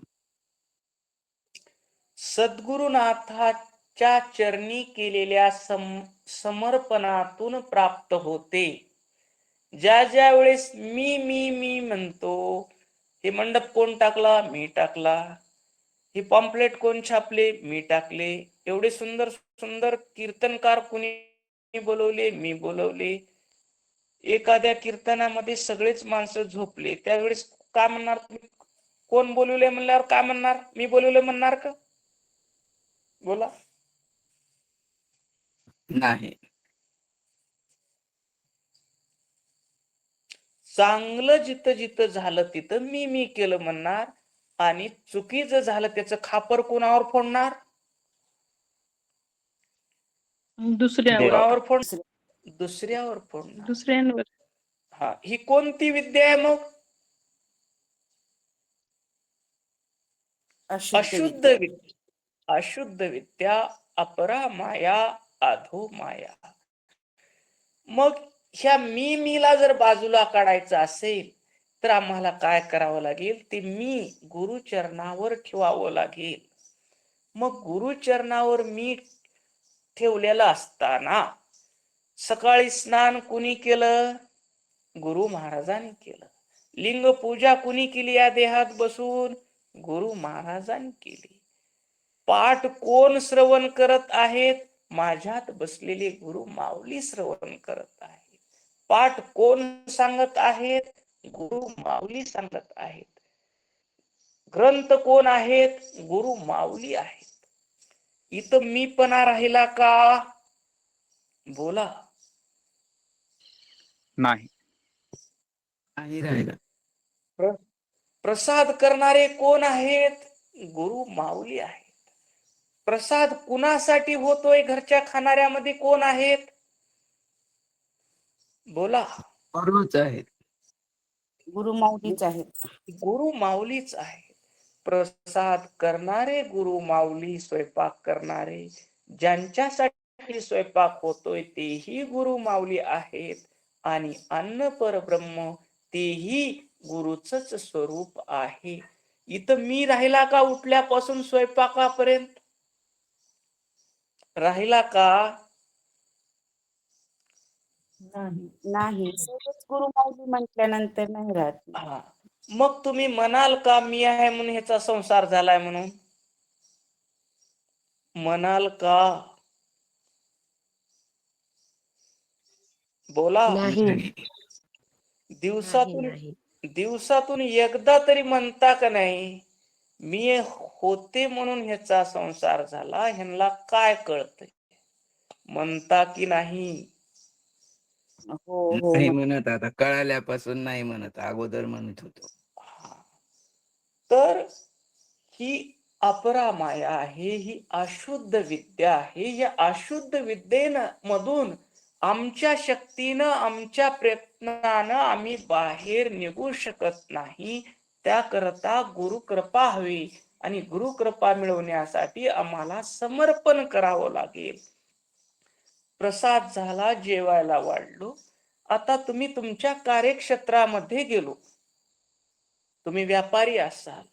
सद्गुरुनाथाच्या चरणी केलेल्या समर्पणातून प्राप्त होते. ज्या ज्या वेळेस मी म्हणतो, हे मंडप कोण टाकला? मी टाकला. हे पॉम्पलेट कोण छापले? मी टाकले. एवढे सुंदर सुंदर कीर्तनकार कुणी बोलवले? मी बोलवले. एखाद्या कीर्तनामध्ये सगळेच माणसं झोपले, त्यावेळेस काय म्हणणार तुम्ही? कोण बोलवले म्हणल्यावर काय म्हणणार? मी बोलवले म्हणणार का? बोला. नाही. चांगलं जिथं जिथं झालं तिथं मी केलं म्हणणार, आणि चुकीचं झालं त्याचं खापर कोणावर फोडणार? दुसऱ्यावर कोणावर फोड? दुसऱ्यावर फोडणार. दुसऱ्यांवर. हा, ही कोणती विद्या आहे मग? अशुद्ध विद्या. अशुद्ध विद्या, अपरा माया अधो माया. मग ह्या मीला जर बाजूला काढायचं असेल तर आम्हाला काय करावं लागेल? ते मी गुरुचरणावर ठेवावं लागेल. मग गुरुचरणावर मी ठेवलेलं असताना सकाळी स्नान कुणी केलं? गुरु महाराजांनी केलं. लिंग पूजा कुणी केली? या देहात बसून गुरु महाराजांनी केली. पाठ कोण श्रवण करत आहेत? माझ्यात बसलेले गुरु माऊली श्रवण करत आहेत. पाठ कोण सांगत आहेत? गुरु माऊली सांगत आहेत. ग्रंथ कोण आहेत? गुरु माऊली आहेत. इथं मीपणा राहिला का? बोला. नाही. आहे राहिला. प्रसाद करणारे कोण आहेत? गुरु माऊली आहेत. प्रसाद कुणासाठी होतोय? घरच्या खाणाऱ्यामध्ये कोण आहेत? बोला. सर्वच आहेत. गुरु माऊलीच आहेत. गुरु माऊलीच आहे. प्रसाद करणारे गुरु माऊली, स्वयंपाक करणारे, ज्यांच्यासाठी स्वयंपाक होतोय तेही गुरु माऊली आहेत. आणि अन्न परब्रह्म तेही गुरुचच स्वरूप आहे. इथं मी राहिला का? उठल्यापासून स्वयंपाकापर्यंत राहिला का? नाही, सहजच गुरु माऊली म्हटल्यानंतर नाही राहत. हा, मग तुम्ही म्हणाल का मी आहे म्हणून ह्याचा संसार झालाय म्हणून? म्हणाल का? बोला. नाही नाही दिवसातून नाही दिवसातून एकदा तरी म्हणता का नाही मी होते म्हणून ह्याचा संसार झाला, ह्यांना काय कळतंय? म्हणता की नाही? हो हो नाही म्हणत, आता कळाल्यापासून नाही म्हणत, अगोदर म्हणत होतो. हा. तर ही अपरा माया आहे, ही अशुद्ध विद्या आहे. या अशुद्ध विद्येमधून आमच्या शक्तीनं, आमच्या प्रयत्नानं आम्ही बाहेर निघू शकत नाही. त्याकरता गुरुकृपा हवी, आणि गुरुकृपा मिळवण्यासाठी आम्हाला समर्पण करावं लागेल. प्रसाद झाला, जेवायला वाढलो. आता तुम्ही तुमच्या कार्यक्षेत्रामध्ये गेलो, तुम्ही व्यापारी असाल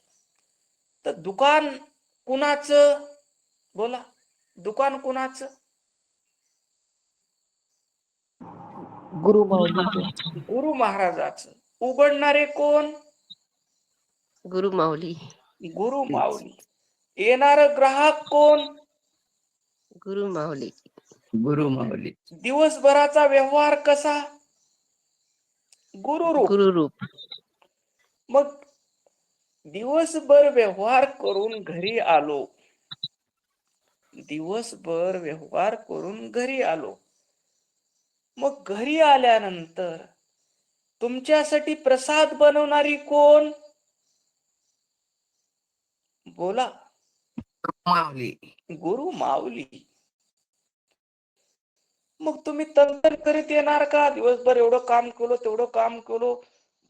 तर दुकान कुणाचं? बोला. दुकान कुणाचं? गुरु माऊली गुरु महाराजाचं. उघडणारे कोण? गुरु माऊली गुरु माऊली. येणार ग्राहक कोण? गुरु माऊली गुरु माऊली. दिवसभराचा व्यवहार कसा? गुरुरूप. गुरुरूप मग दिवसभर व्यवहार करून घरी आलो, दिवसभर व्यवहार करून घरी आलो. मग घरी आल्यानंतर तुमच्यासाठी प्रसाद बनवणारी कोण? बोला. माऊली. गुरु माऊली. मग तुम्ही तंत्र करीत येणार का? दिवसभर एवढं काम केलं, तेवढं काम केलं,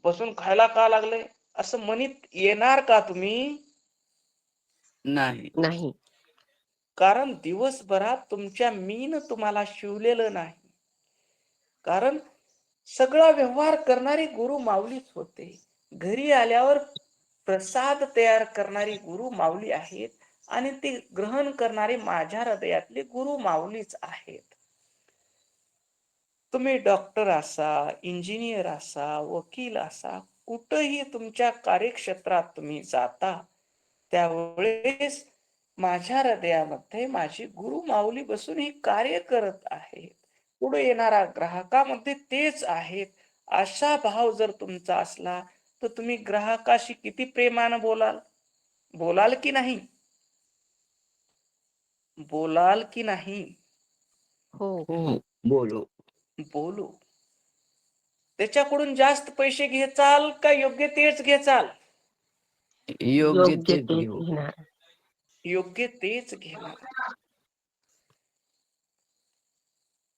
बसून खायला का लागले असं म्हणत येणार का तुम्ही? नाही. नाही कारण दिवसभरात तुमच्या मीन तुम्हाला शिवलेलं नाही. कारण सगळा व्यवहार करणारी गुरु माऊलीच होते. घरी आल्यावर प्रसाद तयार करणारी गुरु माऊली आहेत, आणि ते ग्रहण करणारे माझ्या हृदयातले गुरु माऊलीच आहेत. तुम्ही डॉक्टर असा, इंजिनियर असा, वकील असा, कुठंही तुमच्या कार्यक्षेत्रात तुम्ही जाता, त्यावेळेस माझ्या हृदयामध्ये माझी गुरु माऊली बसून ही कार्य करत आहेत. पुढे येणारा ग्राहकामध्ये तेच आहेत. असा भाव जर तुमचा असला तर तुम्ही ग्राहकाशी किती प्रेमानं बोलाल? बोलाल की नाही? बोलाल की नाही? हो हो, बोलो. बोलू. त्याच्याकडून जास्त पैसे घेचाल का योग्य तेच घेचाल? योग्य योग्य तेच तेच घेऊ. घेणार योग्य तेच घेणार.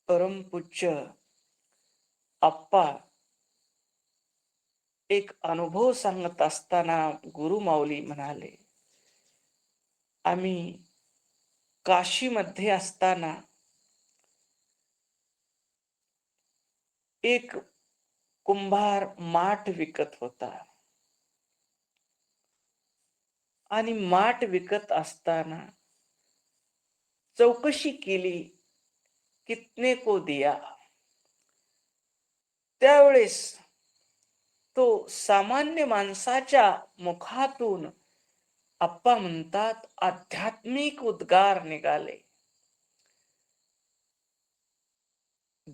परमपूज्य आप्पा एक अनुभव सांगत असताना गुरु माऊली म्हणाले, आम्ही काशीमध्ये असताना एक कुंभार माठ विकत होता, आणि माठ विकत असताना चौकशी केली, कितने को दिया? त्यावेळेस तो सामान्य माणसाच्या मुखातून आप्पा म्हणतात आध्यात्मिक उद्गार निघाले,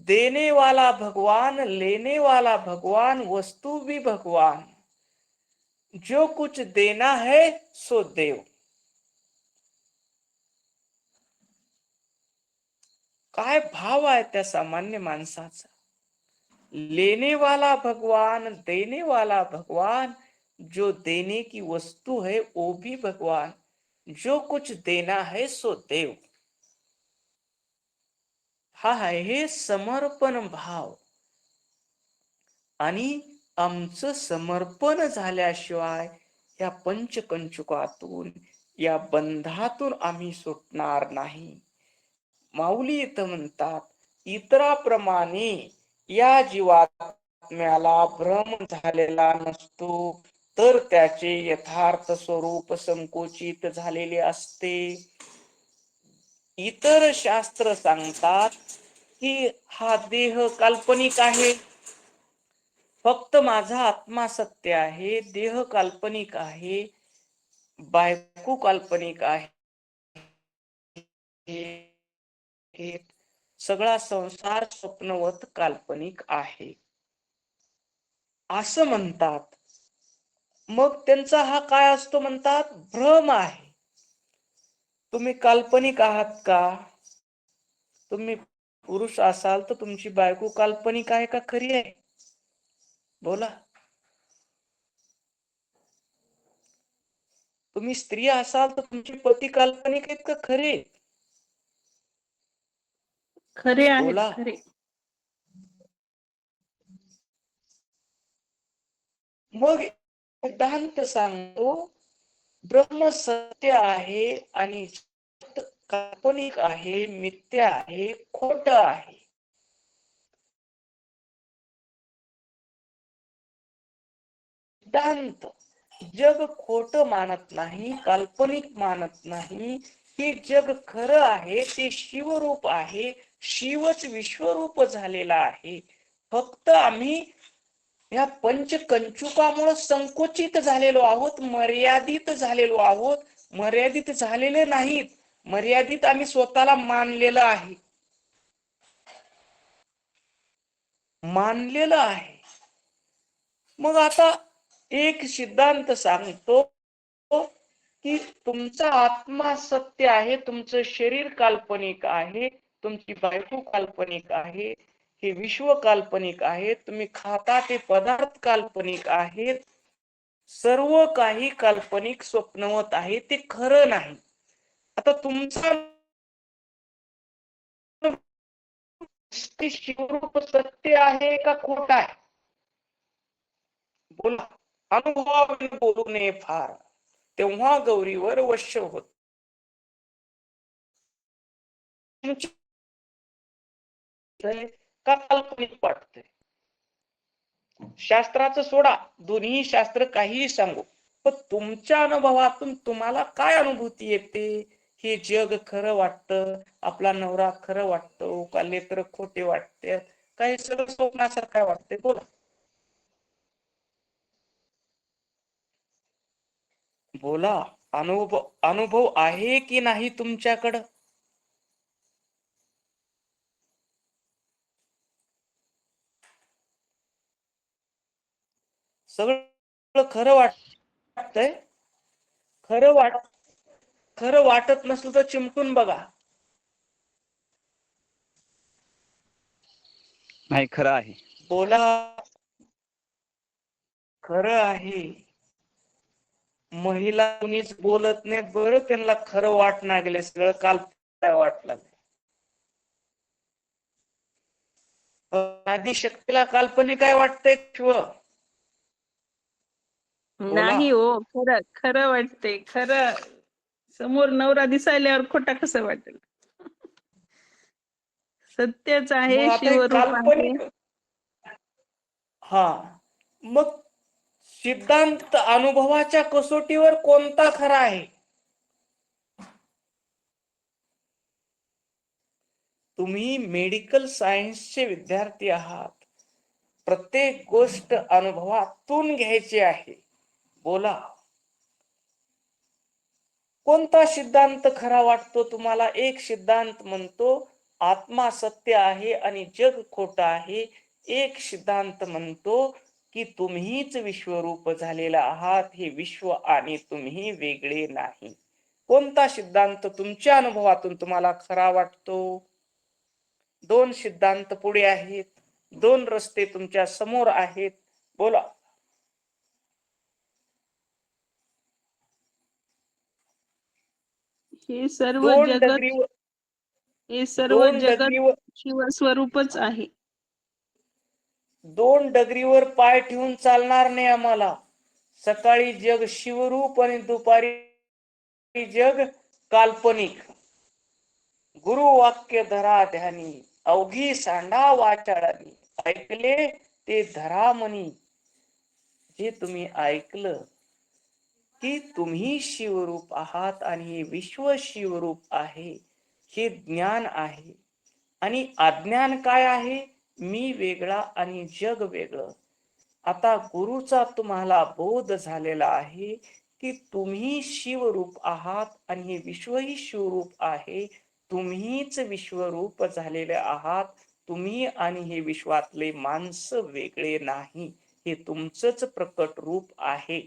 देने वाला भगवान, लेने वाला भगवान, वस्तु भी भगवान, जो कुछ देना है सो देव. काय भाव आहे त्या सामान्य माणसाचा? लेने वाला भगवान, देने वाला भगवान, जो देने की वस्तु है वो भी भगवान, जो कुछ देना है सो देव. हा आहे समर्पण भाव. आणि आमचं समर्पण झाल्याशिवाय या पंचकंचुकातून, या बंधातून आम्ही सुटणार नाही. माऊली इथं म्हणतात, इतराप्रमाणे या जीवात्म्याला भ्रम झालेला नसतो, तर त्याचे यथार्थ स्वरूप संकोचित झालेले असते. इतर शास्त्र सांगतात की हा देह काल्पनिक आहे, फक्त माझा आत्मा सत्य आहे, देह काल्पनिक आहे, बायको काल्पनिक आहे, सगळा संसार स्वप्नवत काल्पनिक आहे असं म्हणतात. मग त्यांचा हा काय असतो म्हणतात, भ्रम आहे. तुम्ही काल्पनिक आहात का? तुम्ही पुरुष असाल तर तुमची बायको काल्पनिक आहे का खरी आहे? बोला. तुम्ही स्त्री असाल तर तुमचे पती काल्पनिक आहेत का खरे? खरे आहेत, बोला. खरे. मग सिद्धांत सांगतो, ब्रह्म सत्य आहे आणि काल्पनिक आहे, मिथ्या आहे, खोट आहे. सिद्धांत जग खोट मानत नाही, काल्पनिक मानत नाही. हे जग खरं आहे, ते शिवरूप आहे, शिवच विश्वरूप झालेला आहे. फक्त आम्ही या पंचकंचुकामुळे संकुचित झालेलो आहोत, मर्यादित झालेलो आहोत. मर्यादित झालेले नाहीत, मर्यादित आम्ही स्वतःला मानलेलं आहे, मानलेलं आहे. मग आता एक सिद्धांत सांगतो की तुमचा आत्मा सत्य आहे, तुमचं शरीर काल्पनिक आहे, तुमची बायको काल्पनिक आहे, हे विश्व काल्पनिक आहे, तुम्ही खाता ते पदार्थ काल्पनिक आहेत, सर्व काही काल्पनिक स्वप्नवत आहे, ते खरं नाही. आता तुमचा शिवरूप सत्य आहे का खोट आहे? बोला. अनुभवाने बोलू नये फार, तेव्हा गौरीवर वश्य होत. का काल्पनिक वाटतंय? शास्त्राचं सोडा, दोन्ही शास्त्र काहीही सांगू, पण तुमच्या अनुभवातून तुम्हाला काय अनुभूती येते? हे जग खरं वाटतं, आपला नवरा खरं वाटतो का लेकर खोटे वाटते, काही सगळं स्वप्नासारखं वाटते? बोला. बोला. अनुभव आहे की नाही तुमच्याकडं? सगळं खरं वाटतंय? खरं वाटत नसलं तर चिमटून बघा. नाही, खरं आहे. बोला. खरं आहे. महिला कुणीच बोलत नाही बरं, त्यांना खरं वाटणार गेले, सगळं काल वाटलं. आधी शक्तीला काल्पनिक काय वाटतंय? बोला. नाही हो, खरं खरं वाटते. खरं समोर नवरा दिसायल्यावर खोटा कसं वाटेल? सत्यच मग आहे, आता हे शिवरूप आहे. काल्पनिक. हा, मग सिद्धांत अनुभवाच्या कसोटीवर कोणता खरा आहे? तुम्ही मेडिकल सायन्सचे विद्यार्थी आहात, प्रत्येक गोष्ट अनुभवातून घ्यायची आहे. बोला. कोणता सिद्धांत खरा वाटतो तुम्हाला? एक सिद्धांत म्हणतो आत्मा सत्य आहे आणि जग खोट आहे. एक सिद्धांत म्हणतो की तुम्हीच विश्वरूप झालेला आहात, हे विश्व आणि तुम्ही वेगळे नाही. कोणता सिद्धांत तुमच्या अनुभवातून तुम्हाला खरा वाटतो? दोन सिद्धांत पुढे आहेत, दोन रस्ते तुमच्या समोर आहेत. बोला. हे सर्व दोन जगत डगरीवर हे सर्व दोन जगत डगरीवर शिवस्वरूपच आहे. दोन डगरीवर पाय ठेवून चालणार नाही आम्हाला. सकाळी जग शिवरूप आणि दुपारी जग काल्पनिक. गुरु वाक्य धरा ध्यानी, अवघी सांडा वाचाळानी, ऐकले ते धरा मनी. जे तुम्ही ऐकलं की तुम्ही शिवरूप आहात आणि हे विश्व शिवरूप आहे, हे ज्ञान आहे. आणि अज्ञान काय आहे? मी वेगळा आणि जग वेगळं. आता गुरुचा तुम्हाला बोध झालेला आहे की तुम्ही शिवरूप आहात आणि हे विश्वही शिवरूप आहे. तुम्हीच विश्वरूप झालेले आहात. तुम्ही आणि हे विश्वातले माणसं वेगळे नाही, हे तुमचंच प्रकट रूप आहे.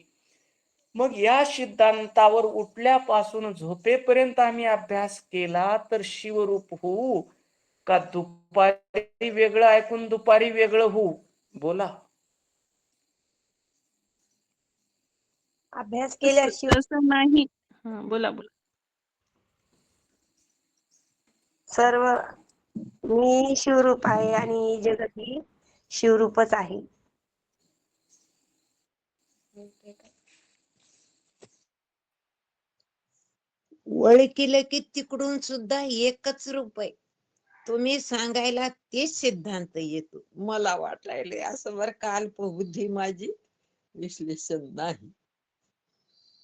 मग या सिद्धांतावर उठल्यापासून झोपेपर्यंत आम्ही अभ्यास केला तर शिवरूप होऊ का दुपारी वेगळं ऐकून दुपारी वेगळं होऊ? बोला. अभ्यास तसं केल्याशिवाय तसं नाही. हा, बोला बोला. सर्व मी शिवरूप आहे आणि जगत ही शिवरूपच आहे. ओळखीलं की तिकडून सुद्धा एकच रूप आहे. तुम्ही सांगायला तेच सिद्धांत येतो. मला वाटायले असं बरं का, अल्पबुद्धी माझी, विश्लेषण नाही.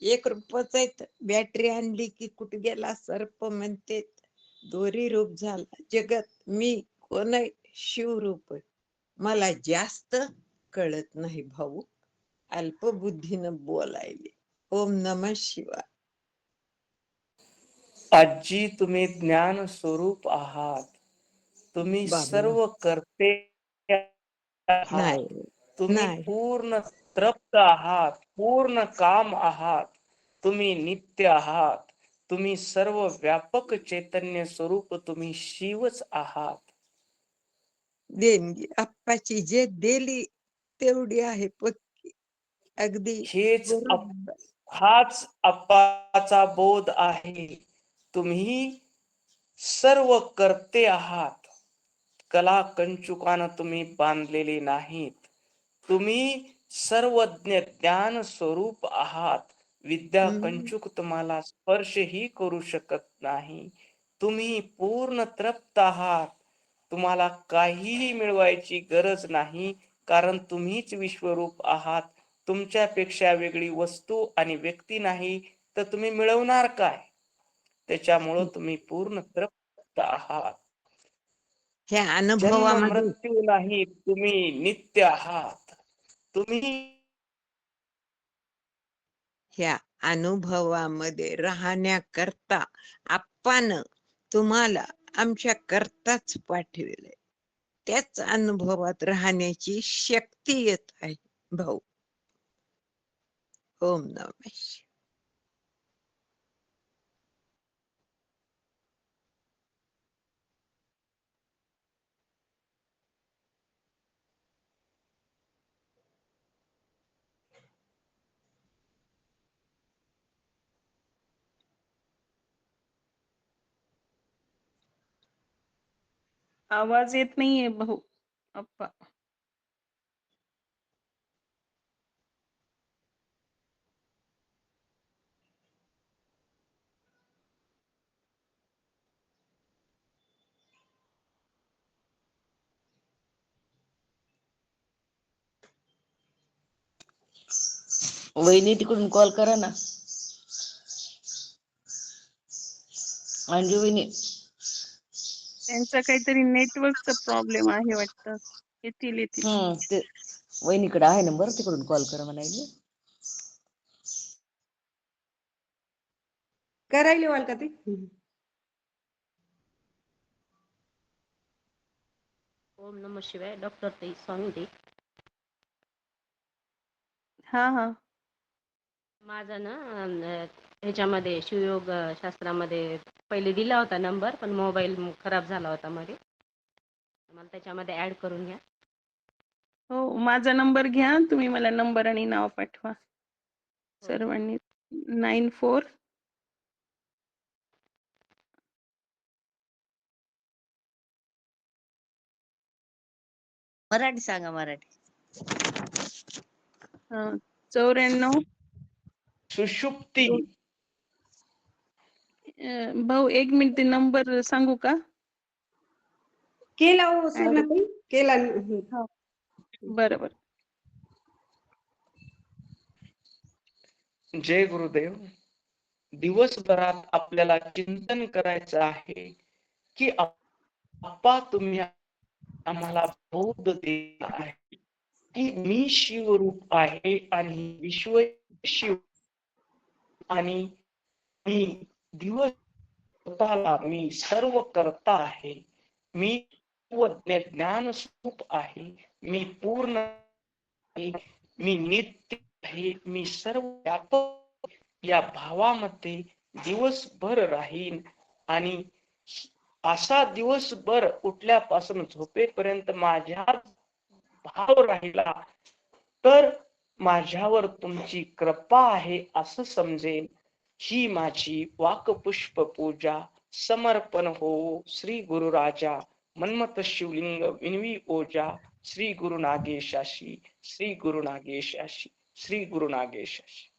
एक रूपच आहे. बॅटरी आणली की कुठे गेला सर्प म्हणते, दोरी रूप झाला जगत. मी कोण आहे? शिवरूप आहे. मला जास्त कळत नाही भाऊ, अल्पबुद्धीनं बोलायले. ओम नमः शिवाय. आजी, तुम्ही ज्ञान स्वरूप आहात. तुम्ही बाबा सर्व करते आहात. नाही तुम्ही नाही पूर्ण तृप्त आहात, पूर्ण काम आहात. तुम्ही नित्य आहात. तुम्ही सर्व व्यापक चैतन्य स्वरूप, तुम्ही शिवच आहात. देणगी आप्पाची जे दिली तेवढी आहे पक्की, अगदी हेच बरोबर. हाच अप्पाचा बोध आहे. तुम्ही सर्व करते आहात. कला कंचुकानं तुम्ही बांधलेली नाहीत. तुम्ही सर्वज्ञ ज्ञान स्वरूप आहात. विद्या हम्म. कंचुक तुम्हाला स्पर्शही करू शकत नाही. तुम्ही पूर्ण तृप्त आहात. तुम्हाला काहीही मिळवायची गरज नाही, कारण तुम्हीच विश्वरूप आहात. तुमच्यापेक्षा वेगळी वस्तू आणि व्यक्ती नाही, तर तुम्ही मिळवणार काय? त्याच्यामुळं तुम्ही पूर्ण तृप्त आहात. ह्या जन्म अनुभवामध्ये मृत्यू नाही, तुम्ही नित्य आहात. तुम्ही ह्या अनुभवामध्ये राहण्याकरता आपण तुम्हाला आमच्या करताच पाठविले. त्याच अनुभवात राहण्याची शक्ती येत आहे भाऊ. ओम नमः शिवाय. आवाज येत नाहीये भाऊ अप्पा. वहिनी तिकडून कॉल करा ना, अंजू वहिनी. त्यांचा काहीतरी नेटवर्कचा प्रॉब्लेम आहे वाटतं. येतील येतील. ते वहिनीकडे आहे नंबर, तिकडून कॉल करा म्हणायले. करायले वाल का ते. ओम नमः शिवाय. डॉक्टर ताई स्वामी दे. हा हा. माझा ना ह्याच्यामध्ये शिवयोग शास्त्रामध्ये पहिले दिला होता नंबर, पण मोबाईल खराब झाला होता मध्ये. मला त्याच्यामध्ये ऍड करून घ्या. हो, माझा नंबर घ्या तुम्ही. मला नंबर आणि नाव पाठवा हो. सर्वांनी. 94 मराठी सांगा मराठी. 94. सुषुप्ती. भाऊ 1 मिनिट ते नंबर सांगू का? केला हो सेनाताई केला. बरोबर. जय गुरुदेव. दिवसभरात आपल्याला चिंतन करायचं आहे की आप्पा तुम्ही आम्हाला बोध दिला आहे की मी शिवरूप आहे आणि विश्व शिव आणि मी दिवस स्वतःला मी सर्व करता आहे. मी ज्ञान स्वरूप आहे. मी पूर्ण आहे. मी नित्य आहे. मी सर्व व्यापक या भावामध्ये दिवसभर राहीन आणि असा दिवसभर उठल्यापासून झोपेपर्यंत माझ्या भाव राहिला तर माझ्यावर तुमची कृपा आहे असं समजेन. ही माझी वाकपुष्प पूजा समर्पण हो श्री गुरु राजा मन्मथ शिवलिंग विनवी ओजा श्री गुरु नागेशाशी श्री गुरु नागेशाशी श्री गुरु नागेशाशी.